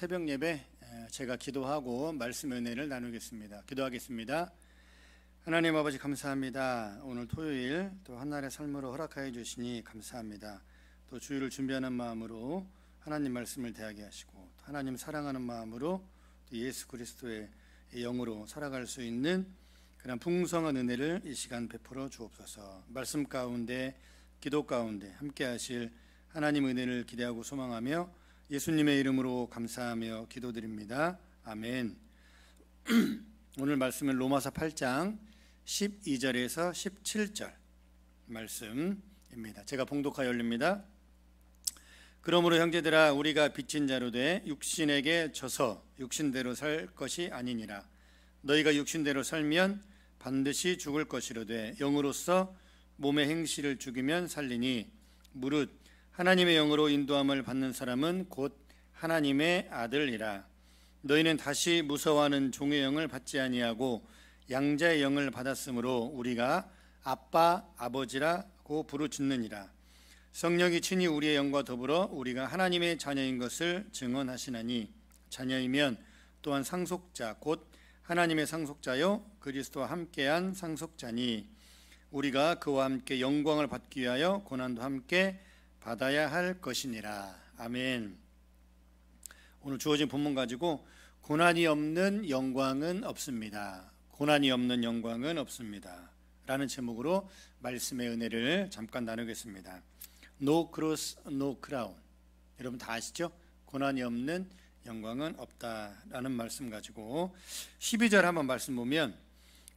새벽 예배 제가 기도하고 말씀 은혜를 나누겠습니다. 기도하겠습니다. 하나님 아버지 감사합니다. 오늘 토요일 또 한날의 삶으로 허락하여 주시니 감사합니다. 또 주일을 준비하는 마음으로 하나님 말씀을 대하게 하시고 하나님 사랑하는 마음으로 또 예수 그리스도의 영으로 살아갈 수 있는 그런 풍성한 은혜를 이 시간 베풀어 주옵소서. 말씀 가운데 기도 가운데 함께 하실 하나님 은혜를 기대하고 소망하며 예수님의 이름으로 감사하며 기도드립니다. 아멘. 오늘 말씀은 로마서 8장 12절에서 17절 말씀입니다. 제가 봉독하여 올립니다. 그러므로 형제들아 우리가 빚진 자로 돼 육신에게 져서 육신대로 살 것이 아니니라. 너희가 육신대로 살면 반드시 죽을 것이로되 영으로서 몸의 행실을 죽이면 살리니 무릇 하나님의 영으로 인도함을 받는 사람은 곧 하나님의 아들이라. 너희는 다시 무서워하는 종의 영을 받지 아니하고 양자의 영을 받았으므로 우리가 아빠 아버지라고 부르짖느니라. 성령이 친히 우리의 영과 더불어 우리가 하나님의 자녀인 것을 증언하시나니 자녀이면 또한 상속자 곧 하나님의 상속자요 그리스도와 함께한 상속자니 우리가 그와 함께 영광을 받기 위하여 고난도 함께 받아야 할 것이니라. 아멘. 오늘 주어진 본문 가지고 고난이 없는 영광은 없습니다. 고난이 없는 영광은 없습니다 라는 제목으로 말씀의 은혜를 잠깐 나누겠습니다. No cross, no crown. 여러분 다 아시죠? 고난이 없는 영광은 없다라는 말씀 가지고 12절 한번 말씀 보면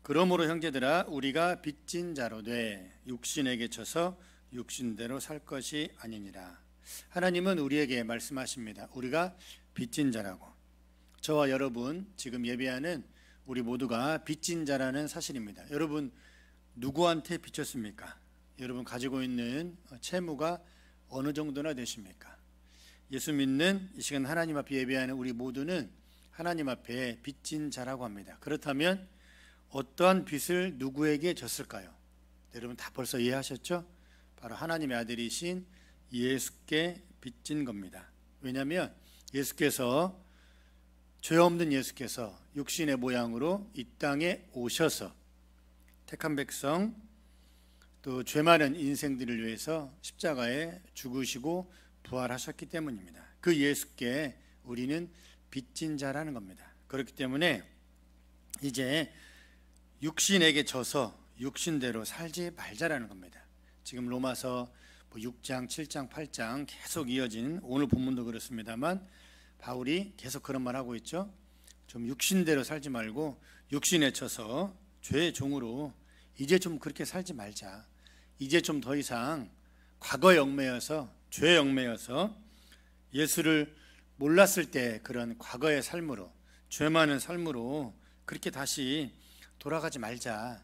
그러므로 형제들아 우리가 빚진 자로 돼 육신에게 져서 육신대로 살 것이 아니니라. 하나님은 우리에게 말씀하십니다. 우리가 빚진 자라고. 저와 여러분 지금 예배하는 우리 모두가 빚진 자라는 사실입니다. 여러분 누구한테 빚졌습니까? 여러분 가지고 있는 채무가 어느 정도나 되십니까? 예수 믿는 이 시간 하나님 앞에 예배하는 우리 모두는 하나님 앞에 빚진 자라고 합니다. 그렇다면 어떠한 빚을 누구에게 졌을까요? 여러분 다 벌써 이해하셨죠? 바로 하나님의 아들이신 예수께 빚진 겁니다. 왜냐하면 예수께서 죄 없는 예수께서 육신의 모양으로 이 땅에 오셔서 택한 백성 또 죄 많은 인생들을 위해서 십자가에 죽으시고 부활하셨기 때문입니다. 그 예수께 우리는 빚진 자라는 겁니다. 그렇기 때문에 이제 육신에게 져서 육신대로 살지 말자라는 겁니다. 지금 로마서 6장, 7장, 8장 계속 이어진 오늘 본문도 그렇습니다만 바울이 계속 그런 말 하고 있죠. 좀 육신대로 살지 말고 육신에 쳐서 죄의 종으로 이제 좀 그렇게 살지 말자. 이제 좀 더 이상 과거에 얽매여서 죄에 얽매여서 예수를 몰랐을 때 그런 과거의 삶으로 죄 많은 삶으로 그렇게 다시 돌아가지 말자.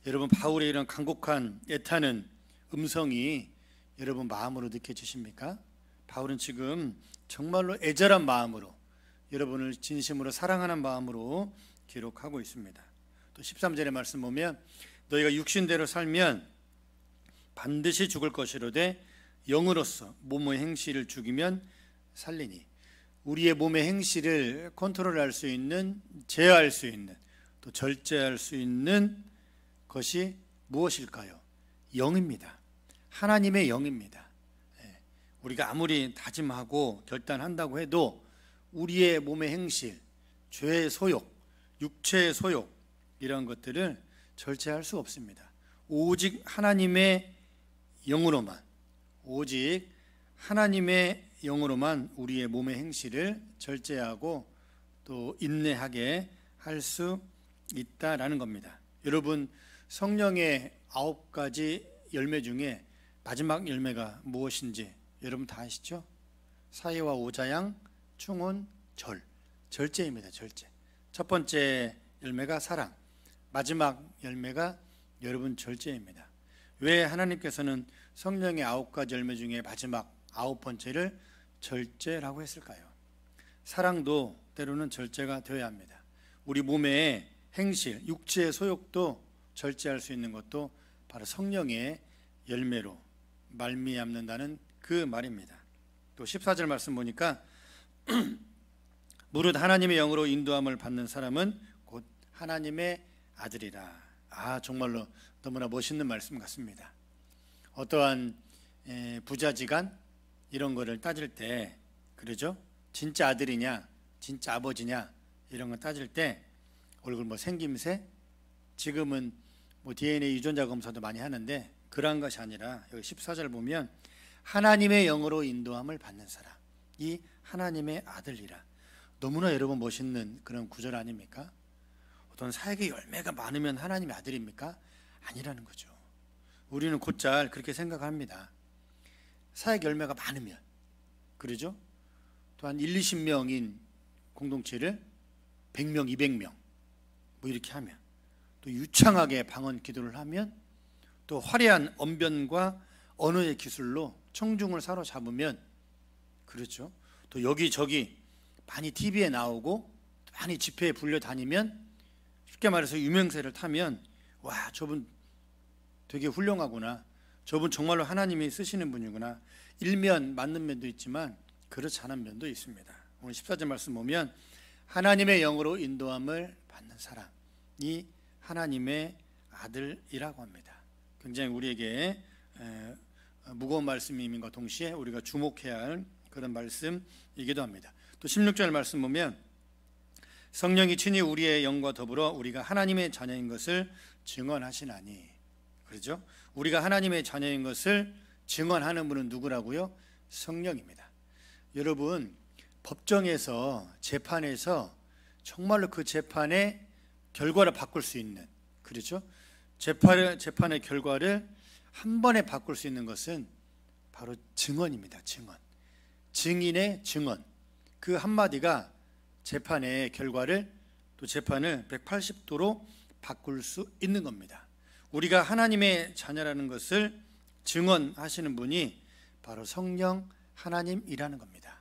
여러분 바울의 이런 간곡한 애타는 음성이 여러분 마음으로 느껴지십니까? 바울은 지금 정말로 애절한 마음으로 여러분을 진심으로 사랑하는 마음으로 기록하고 있습니다. 또 13절의 말씀 보면 너희가 육신대로 살면 반드시 죽을 것이로되 영으로서 몸의 행실을 죽이면 살리니. 우리의 몸의 행실을 컨트롤할 수 있는, 제어할 수 있는, 또 절제할 수 있는 것이 무엇일까요? 영입니다. 하나님의 영입니다. 우리가 아무리 다짐하고 결단한다고 해도 우리의 몸의 행실, 죄의 소욕, 육체의 소욕 이런 것들을 절제할 수 없습니다. 오직 하나님의 영으로만, 오직 하나님의 영으로만 우리의 몸의 행실을 절제하고 또 인내하게 할 수 있다라는 겁니다. 여러분 성령의 9가지 열매 중에 마지막 열매가 무엇인지 여러분 다 아시죠? 사회와 오자양, 충혼, 절. 절제입니다. 절제. 첫 번째 열매가 사랑, 마지막 열매가 여러분 절제입니다. 왜 하나님께서는 성령의 9가지 열매 중에 마지막 9번째를 절제라고 했을까요? 사랑도 때로는 절제가 되어야 합니다. 우리 몸의 행실, 육체의 소욕도 절제할 수 있는 것도 바로 성령의 열매로 말미암는다는 그 말입니다. 또 14절 말씀 보니까 무릇 하나님의 영으로 인도함을 받는 사람은 곧 하나님의 아들이라. 정말로 너무나 멋있는 말씀 같습니다. 어떠한 부자지간 이런 거를 따질 때, 그러죠? 진짜 아들이냐 진짜 아버지냐 이런 거 따질 때 얼굴 생김새, 지금은 DNA 유전자 검사도 많이 하는데 그러한 것이 아니라 여기 14절 보면 하나님의 영으로 인도함을 받는 사람, 이 하나님의 아들이라. 너무나 여러분 멋있는 그런 구절 아닙니까? 어떤 사역의 열매가 많으면 하나님의 아들입니까? 아니라는 거죠. 우리는 곧잘 그렇게 생각합니다. 사역 열매가 많으면, 그러죠? 또한 1, 20명인 공동체를 100명, 200명 이렇게 하면, 또 유창하게 방언 기도를 하면, 또 화려한 언변과 언어의 기술로 청중을 사로잡으면, 그렇죠? 또 여기저기 많이 TV에 나오고 많이 집회에 불려다니면, 쉽게 말해서 유명세를 타면, 와, 저분 되게 훌륭하구나, 저분 정말로 하나님이 쓰시는 분이구나, 일면 맞는 면도 있지만 그렇지 않은 면도 있습니다. 오늘 14절 말씀 보면 하나님의 영으로 인도함을 받는 사람이 하나님의 아들이라고 합니다. 굉장히 우리에게 무거운 말씀임과 동시에 우리가 주목해야 할 그런 말씀이기도 합니다. 또 16절 말씀 보면 성령이 친히 우리의 영과 더불어 우리가 하나님의 자녀인 것을 증언하시나니, 그렇죠? 우리가 하나님의 자녀인 것을 증언하는 분은 누구라고요? 성령입니다. 여러분, 법정에서, 재판에서 정말로 그 재판의 결과를 바꿀 수 있는, 그렇죠? 재판의 결과를 한 번에 바꿀 수 있는 것은 바로 증언입니다. 증언. 증인의 증언. 그 한마디가 재판의 결과를, 또 재판을 180도로 바꿀 수 있는 겁니다. 우리가 하나님의 자녀라는 것을 증언하시는 분이 바로 성령 하나님이라는 겁니다.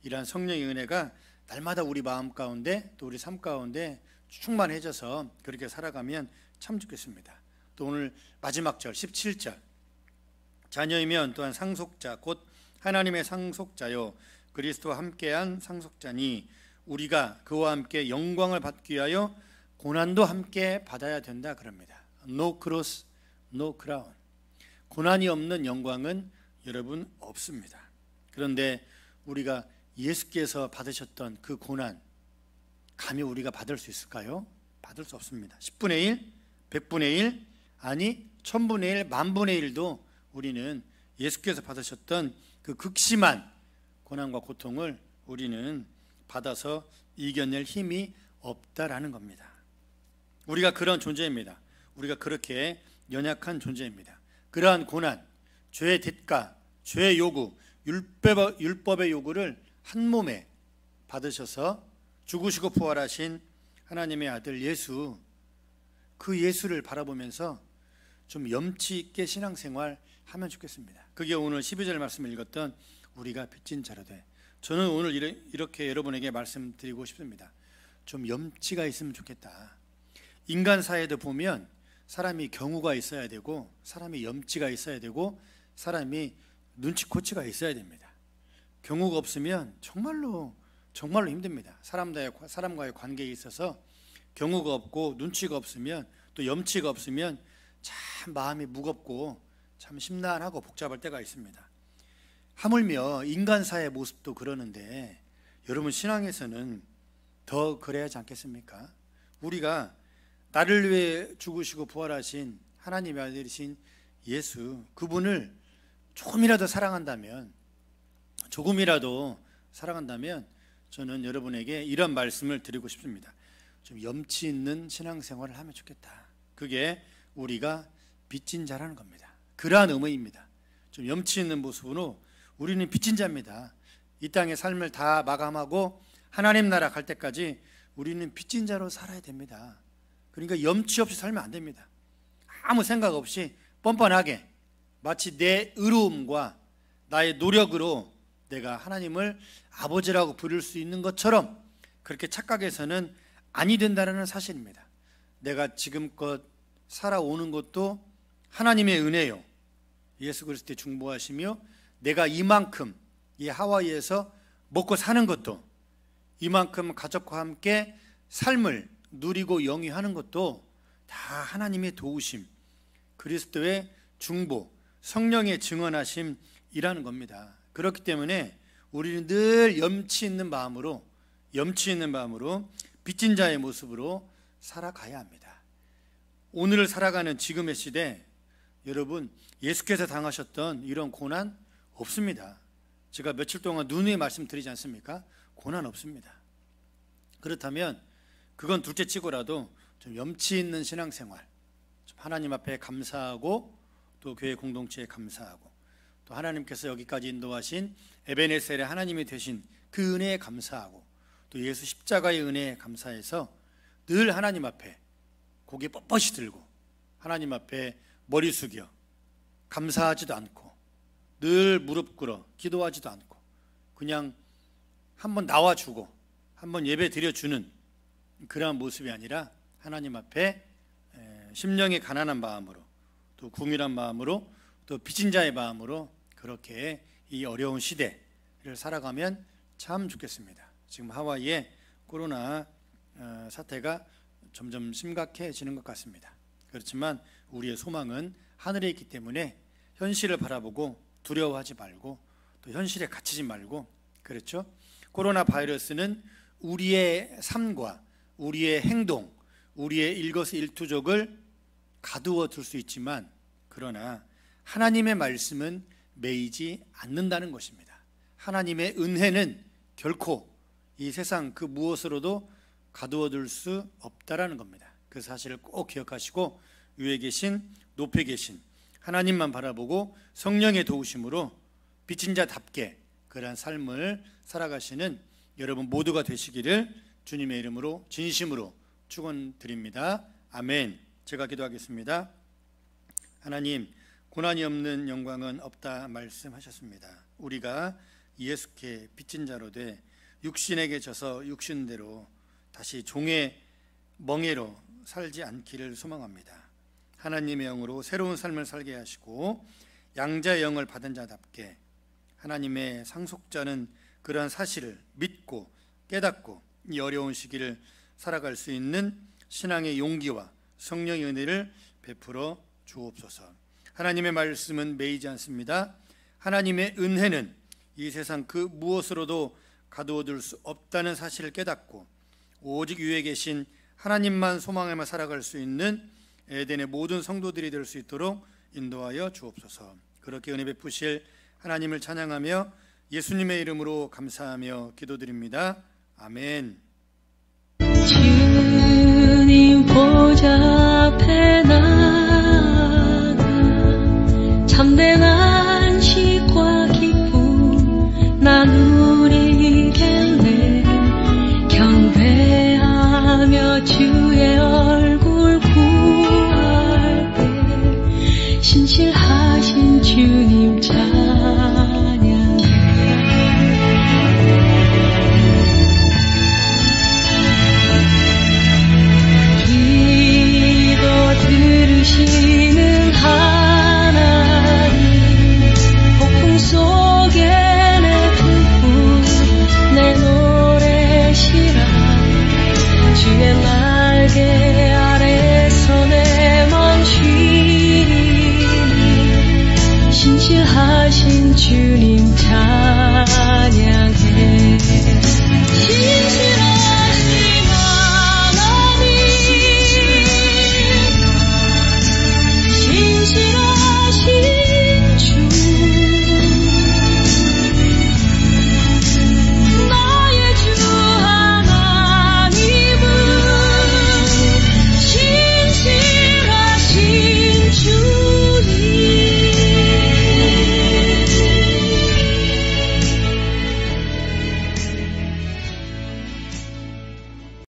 이러한 성령의 은혜가 날마다 우리 마음 가운데, 또 우리 삶 가운데 충만해져서 그렇게 살아가면 참 좋겠습니다. 또 오늘 마지막 절 17절, 자녀이면 또한 상속자 곧 하나님의 상속자요 그리스도와 함께한 상속자니 우리가 그와 함께 영광을 받기 위하여 고난도 함께 받아야 된다 그럽니다. No cross, no crown. 고난이 없는 영광은 여러분 없습니다. 그런데 우리가 예수께서 받으셨던 그 고난 감히 우리가 받을 수 있을까요? 받을 수 없습니다. 10분의 1, 100분의 1, 아니 1000분의 1, 만분의 1도 우리는 예수께서 받으셨던 그 극심한 고난과 고통을 우리는 받아서 이겨낼 힘이 없다라는 겁니다. 우리가 그런 존재입니다. 우리가 그렇게 연약한 존재입니다. 그러한 고난, 죄의 대가, 죄의 요구, 율법의 요구를 한 몸에 받으셔서 죽으시고 부활하신 하나님의 아들 예수, 그 예수를 바라보면서 좀 염치 있게 신앙생활 하면 좋겠습니다. 그게 오늘 12절 말씀을 읽었던 우리가 빚진 자로 돼. 저는 오늘 이렇게 여러분에게 말씀드리고 싶습니다. 좀 염치가 있으면 좋겠다. 인간 사회도 보면 사람이 경우가 있어야 되고, 사람이 염치가 있어야 되고, 사람이 눈치코치가 있어야 됩니다. 경우가 없으면 정말로 힘듭니다. 사람과의 관계에 있어서 경우가 없고 눈치가 없으면, 또 염치가 없으면 참 마음이 무겁고 참 심란하고 복잡할 때가 있습니다. 하물며 인간 사회의 모습도 그러는데 여러분 신앙에서는 더 그래야 하지 않겠습니까? 우리가 나를 위해 죽으시고 부활하신 하나님의 아들이신 예수, 그분을 조금이라도 사랑한다면 저는 여러분에게 이런 말씀을 드리고 싶습니다. 좀 염치 있는 신앙생활을 하면 좋겠다. 그게 우리가 빚진 자라는 겁니다. 그러한 의미입니다. 좀 염치 있는 모습으로 우리는 빚진 자입니다. 이 땅의 삶을 다 마감하고 하나님 나라 갈 때까지 우리는 빚진 자로 살아야 됩니다. 그러니까 염치 없이 살면 안 됩니다. 아무 생각 없이 뻔뻔하게 마치 내 의로움과 나의 노력으로 내가 하나님을 아버지라고 부를 수 있는 것처럼 그렇게 착각해서는 아니 된다는 사실입니다. 내가 지금껏 살아오는 것도 하나님의 은혜요, 예수 그리스도의 중보하시며 내가 이만큼 이 하와이에서 먹고 사는 것도 이만큼 가족과 함께 삶을 누리고 영위하는 것도 다 하나님의 도우심, 그리스도의 중보, 성령의 증언하심이라는 겁니다. 그렇기 때문에 우리는 늘 염치 있는 마음으로 빚진 자의 모습으로 살아가야 합니다. 오늘을 살아가는 지금의 시대, 여러분 예수께서 당하셨던 이런 고난 없습니다. 제가 며칠 동안 누누이 말씀드리지 않습니까? 고난 없습니다. 그렇다면 그건 둘째 치고라도 좀 염치 있는 신앙생활, 좀 하나님 앞에 감사하고 또 교회 공동체에 감사하고 또 하나님께서 여기까지 인도하신 에베네셀의 하나님이 되신 그 은혜에 감사하고 또 예수 십자가의 은혜에 감사해서 늘 하나님 앞에 고개 뻣뻣이 들고 하나님 앞에 머리 숙여 감사하지도 않고 늘 무릎 꿇어 기도하지도 않고 그냥 한번 나와주고 한번 예배 드려주는 그러한 모습이 아니라 하나님 앞에 심령이 가난한 마음으로 또 궁일한 마음으로 또 빚진 자의 마음으로 그렇게 이 어려운 시대를 살아가면 참 좋겠습니다. 지금 하와이에 코로나 사태가 점점 심각해지는 것 같습니다. 그렇지만 우리의 소망은 하늘에 있기 때문에 현실을 바라보고 두려워하지 말고 또 현실에 갇히지 말고, 그렇죠? 코로나 바이러스는 우리의 삶과 우리의 행동, 우리의 일거수일투족을 가두어 둘 수 있지만 그러나 하나님의 말씀은 매이지 않는다는 것입니다. 하나님의 은혜는 결코 이 세상 그 무엇으로도 가두어 둘 수 없다라는 겁니다. 그 사실을 꼭 기억하시고 위에 계신 높이 계신 하나님만 바라보고 성령의 도우심으로 빚진 자답게 그러한 삶을 살아가시는 여러분 모두가 되시기를 주님의 이름으로 진심으로 축원드립니다. 아멘. 제가 기도하겠습니다. 하나님, 고난이 없는 영광은 없다 말씀하셨습니다. 우리가 예수께 빚진 자로 돼 육신에게 져서 육신대로 다시 종의 멍에로 살지 않기를 소망합니다. 하나님의 영으로 새로운 삶을 살게 하시고 양자의 영을 받은 자답게 하나님의 상속자는 그러한 사실을 믿고 깨닫고 이 어려운 시기를 살아갈 수 있는 신앙의 용기와 성령의 은혜를 베풀어 주옵소서. 하나님의 말씀은 매이지 않습니다. 하나님의 은혜는 이 세상 그 무엇으로도 가두어둘 수 없다는 사실을 깨닫고 오직 위에 계신 하나님만 소망하며 살아갈 수 있는 에덴의 모든 성도들이 될 수 있도록 인도하여 주옵소서. 그렇게 은혜 베푸실 하나님을 찬양하며 예수님의 이름으로 감사하며 기도드립니다. 아멘. 주님 보좌 앞에 나가 참된 안식과 기쁨 나누리겠네. 경배하며 주의 얼굴 구할 때 신실하신 주님 찬양해. 기도 들으시는 하나님, 폭풍 속에 내 기쁨 내 노래시라. 주의 날개 아래서 내 맘 쉬니 신실하신 주님 찬양.